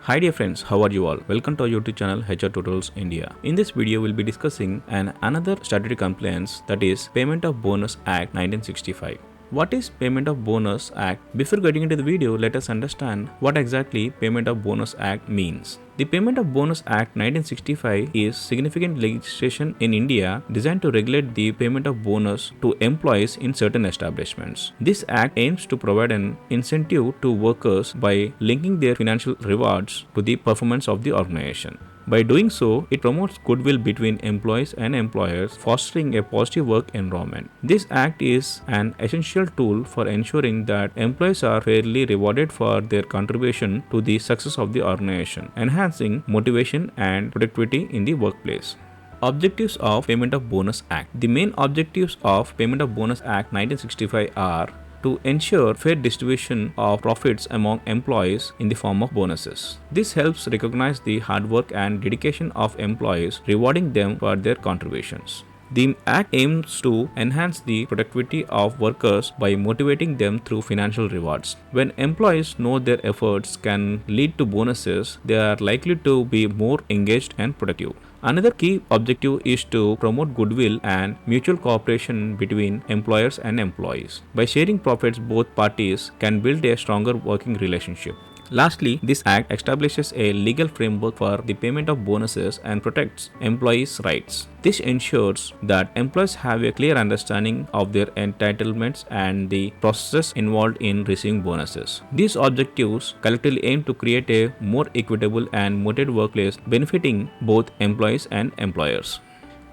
Hi dear friends, how are you all? Welcome to our YouTube channel HR Tutorials India. In this video, we'll be discussing another statutory compliance, that is Payment of Bonus Act 1965. What is Payment of Bonus Act? Before getting into the video, let us understand what exactly Payment of Bonus Act means. The Payment of Bonus Act 1965 is significant legislation in India designed to regulate the payment of bonus to employees in certain establishments. This act aims to provide an incentive to workers by linking their financial rewards to the performance of the organization. By doing so, it promotes goodwill between employees and employers, fostering a positive work environment. This act is an essential tool for ensuring that employees are fairly rewarded for their contribution to the success of the organization, enhancing motivation and productivity in the workplace. Objectives of Payment of Bonus Act. The main objectives of Payment of Bonus Act 1965 are to ensure fair distribution of profits among employees in the form of bonuses. This helps recognize the hard work and dedication of employees, rewarding them for their contributions. The Act aims to enhance the productivity of workers by motivating them through financial rewards. When employees know their efforts can lead to bonuses, they are likely to be more engaged and productive. Another key objective is to promote goodwill and mutual cooperation between employers and employees. By sharing profits, both parties can build a stronger working relationship. Lastly, this act establishes a legal framework for the payment of bonuses and protects employees' rights. This ensures that employees have a clear understanding of their entitlements and the processes involved in receiving bonuses. These objectives collectively aim to create a more equitable and motivated workplace benefiting both employees and employers.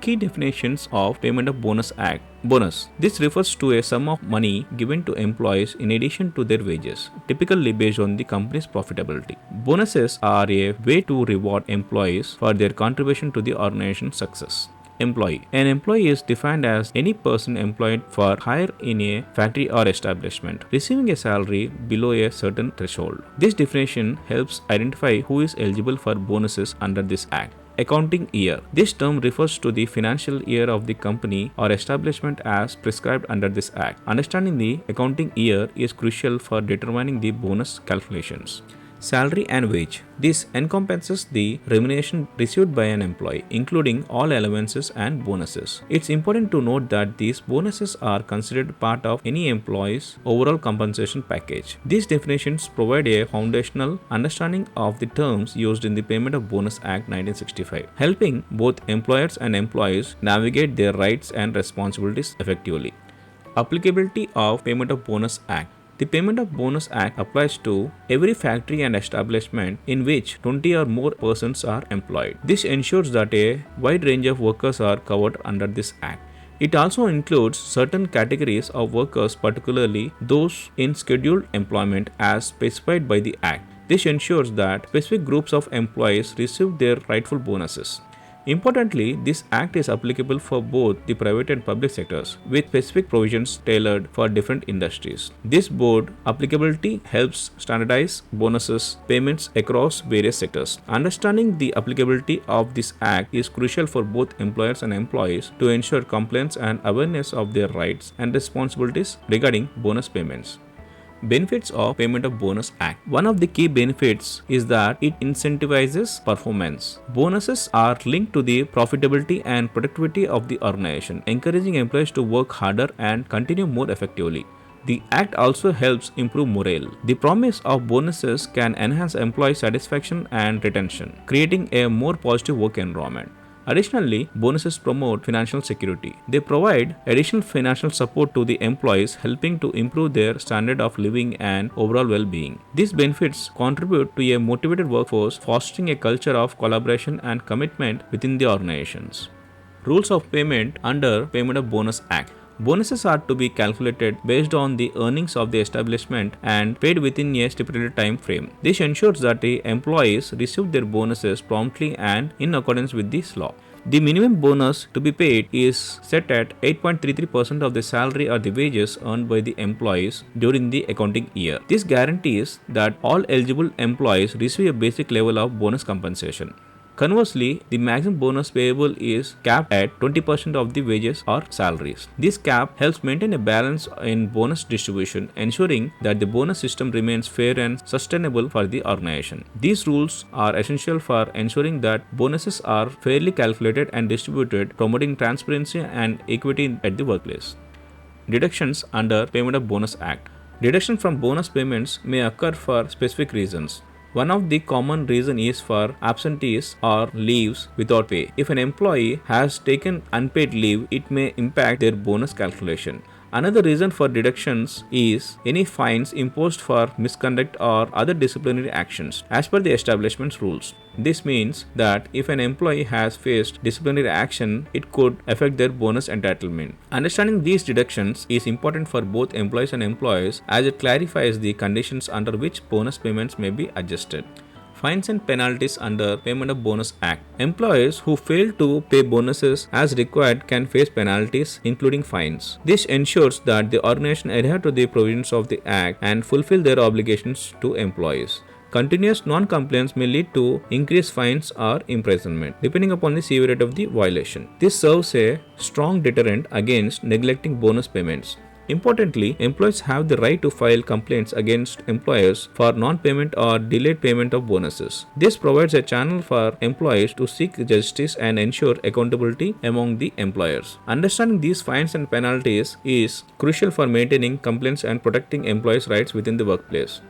Key definitions of Payment of Bonus Act. Bonus. This refers to a sum of money given to employees in addition to their wages, typically based on the company's profitability. Bonuses are a way to reward employees for their contribution to the organization's success. Employee. An employee is defined as any person employed for hire in a factory or establishment, receiving a salary below a certain threshold. This definition helps identify who is eligible for bonuses under this act. Accounting year. This term refers to the financial year of the company or establishment as prescribed under this act. Understanding the accounting year is crucial for determining the bonus calculations. Salary and wage. This encompasses the remuneration received by an employee, including all allowances and bonuses. It's important to note that these bonuses are considered part of any employee's overall compensation package. These definitions provide a foundational understanding of the terms used in the Payment of Bonus Act 1965, helping both employers and employees navigate their rights and responsibilities effectively. Applicability of Payment of Bonus Act. The Payment of Bonus Act applies to every factory and establishment in which 20 or more persons are employed. This ensures that a wide range of workers are covered under this act. It also includes certain categories of workers, particularly those in scheduled employment as specified by the act. This ensures that specific groups of employees receive their rightful bonuses. Importantly, this act is applicable for both the private and public sectors, with specific provisions tailored for different industries. This broad applicability helps standardize bonuses payments across various sectors. Understanding the applicability of this act is crucial for both employers and employees to ensure compliance and awareness of their rights and responsibilities regarding bonus payments. Benefits of Payment of Bonus Act. One of the key benefits is that it incentivizes performance. Bonuses are linked to the profitability and productivity of the organization, encouraging employees to work harder and continue more effectively. The act also helps improve morale. The promise of bonuses can enhance employee satisfaction and retention, creating a more positive work environment. Additionally, bonuses promote financial security. They provide additional financial support to the employees, helping to improve their standard of living and overall well-being. These benefits contribute to a motivated workforce, fostering a culture of collaboration and commitment within the organizations. Rules of payment under Payment of Bonus Act. Bonuses are to be calculated based on the earnings of the establishment and paid within a stipulated time frame. This ensures that the employees receive their bonuses promptly and in accordance with this law. The minimum bonus to be paid is set at 8.33% of the salary or the wages earned by the employees during the accounting year. This guarantees that all eligible employees receive a basic level of bonus compensation. Conversely, the maximum bonus payable is capped at 20% of the wages or salaries. This cap helps maintain a balance in bonus distribution, ensuring that the bonus system remains fair and sustainable for the organization. These rules are essential for ensuring that bonuses are fairly calculated and distributed, promoting transparency and equity at the workplace. Deductions under Payment of Bonus Act. Deduction from bonus payments may occur for specific reasons. One of the common reasons is for absentees or leaves without pay. If an employee has taken unpaid leave, it may impact their bonus calculation. Another reason for deductions is any fines imposed for misconduct or other disciplinary actions as per the establishment's rules. This means that if an employee has faced disciplinary action, it could affect their bonus entitlement. Understanding these deductions is important for both employees and employers as it clarifies the conditions under which bonus payments may be adjusted. Fines and penalties under Payment of Bonus Act. Employees who fail to pay bonuses as required can face penalties, including fines. This ensures that the organization adhere to the provisions of the Act and fulfill their obligations to employees. Continuous non-compliance may lead to increased fines or imprisonment, depending upon the severity of the violation. This serves a strong deterrent against neglecting bonus payments. Importantly, employees have the right to file complaints against employers for non-payment or delayed payment of bonuses. This provides a channel for employees to seek justice and ensure accountability among the employers. Understanding these fines and penalties is crucial for maintaining compliance and protecting employees' rights within the workplace.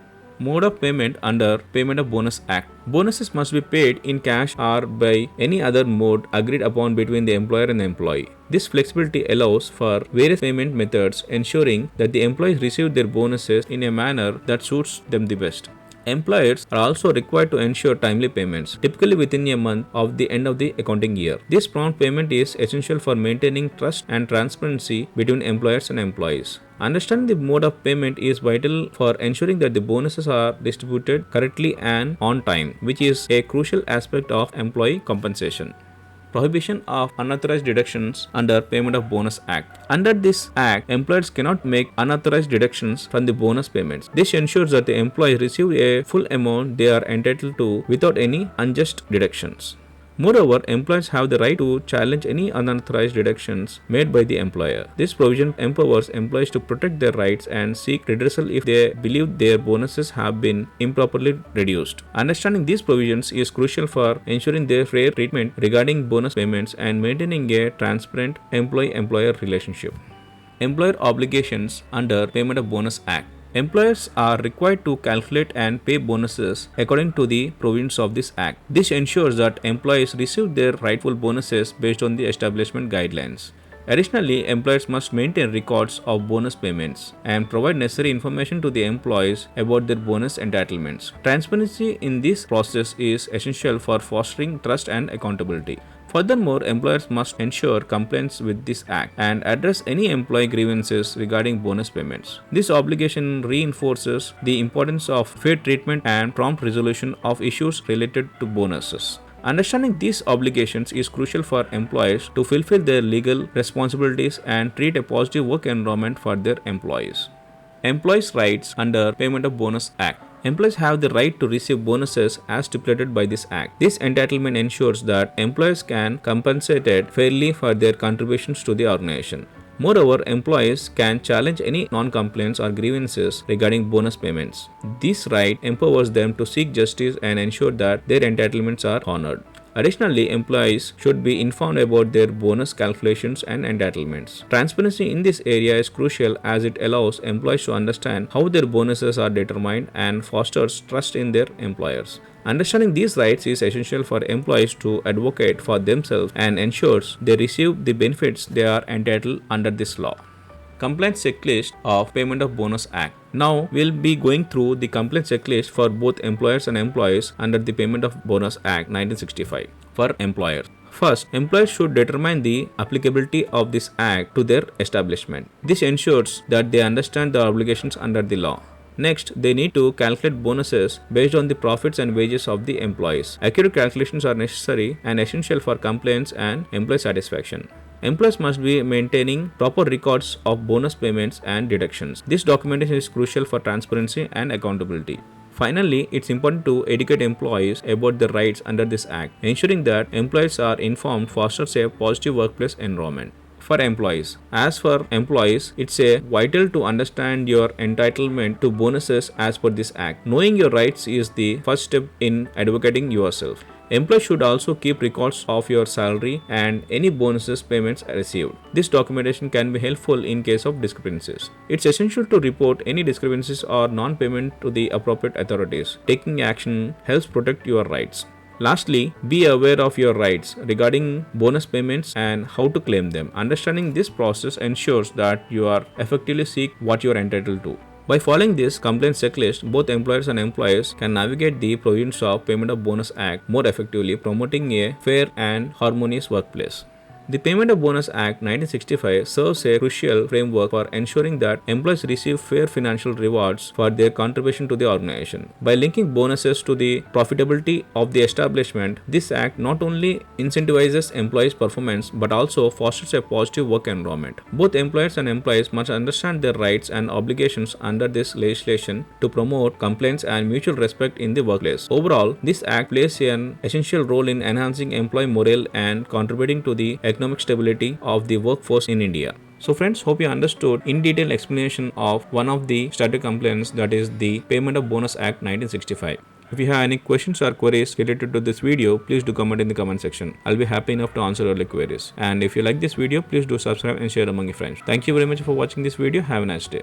Mode of payment under Payment of Bonus Act. Bonuses must be paid in cash or by any other mode agreed upon between the employer and the employee. This flexibility allows for various payment methods, ensuring that the employees receive their bonuses in a manner that suits them the best. Employers are also required to ensure timely payments, typically within a month of the end of the accounting year. This prompt payment is essential for maintaining trust and transparency between employers and employees. Understanding the mode of payment is vital for ensuring that the bonuses are distributed correctly and on time, which is a crucial aspect of employee compensation. Prohibition of unauthorized deductions under Payment of Bonus Act. Under this act, employers cannot make unauthorized deductions from the bonus payments. This ensures that the employees receive a full amount they are entitled to without any unjust deductions. Moreover, employees have the right to challenge any unauthorized deductions made by the employer. This provision empowers employees to protect their rights and seek redressal if they believe their bonuses have been improperly reduced. Understanding these provisions is crucial for ensuring their fair treatment regarding bonus payments and maintaining a transparent employee-employer relationship. Employer obligations under Payment of Bonus Act. Employers are required to calculate and pay bonuses according to the provisions of this Act. This ensures that employees receive their rightful bonuses based on the establishment guidelines. Additionally, employers must maintain records of bonus payments and provide necessary information to the employees about their bonus entitlements. Transparency in this process is essential for fostering trust and accountability. Furthermore, employers must ensure compliance with this Act and address any employee grievances regarding bonus payments. This obligation reinforces the importance of fair treatment and prompt resolution of issues related to bonuses. Understanding these obligations is crucial for employees to fulfill their legal responsibilities and create a positive work environment for their employees. Employees' rights under Payment of Bonus Act. Employees have the right to receive bonuses as stipulated by this Act. This entitlement ensures that employees can compensated fairly for their contributions to the organization. Moreover, employees can challenge any non-compliance or grievances regarding bonus payments. This right empowers them to seek justice and ensure that their entitlements are honored. Additionally, employees should be informed about their bonus calculations and entitlements. Transparency in this area is crucial as it allows employees to understand how their bonuses are determined and fosters trust in their employers. Understanding these rights is essential for employees to advocate for themselves and ensures they receive the benefits they are entitled under this law. Compliance checklist of Payment of Bonus Act. Now we'll be going through the compliance checklist for both employers and employees under the Payment of Bonus Act 1965 for employers. First, employers should determine the applicability of this act to their establishment. This ensures that they understand the obligations under the law. Next, they need to calculate bonuses based on the profits and wages of the employees. Accurate calculations are necessary and essential for compliance and employee satisfaction. Employees must be maintaining proper records of bonus payments and deductions. This documentation is crucial for transparency and accountability. Finally, it's important to educate employees about their rights under this act, ensuring that employees are informed fosters a positive workplace environment. For employees. As for employees, it's a vital to understand your entitlement to bonuses as per this act. Knowing your rights is the first step in advocating yourself. Employees should also keep records of your salary and any bonuses payments received. This documentation can be helpful in case of discrepancies. It's essential to report any discrepancies or non-payment to the appropriate authorities. Taking action helps protect your rights. Lastly, be aware of your rights regarding bonus payments and how to claim them. Understanding this process ensures that you are effectively seek what you are entitled to. By following this complaint checklist, both employers and employees can navigate the provisions of Payment of Bonus Act more effectively, promoting a fair and harmonious workplace. The Payment of Bonus Act 1965 serves a crucial framework for ensuring that employees receive fair financial rewards for their contribution to the organization. By linking bonuses to the profitability of the establishment, this act not only incentivizes employees' performance but also fosters a positive work environment. Both employers and employees must understand their rights and obligations under this legislation to promote compliance and mutual respect in the workplace. Overall, this act plays an essential role in enhancing employee morale and contributing to the economic stability of the workforce in India. So friends, hope you understood in detail explanation of one of the statutory complaints, that is the Payment of Bonus Act 1965. If you have any questions or queries related to this video, please do comment in the comment section. I'll be happy enough to answer all the queries. And if you like this video, please do subscribe and share among your friends. Thank you very much for watching this video. Have a nice day.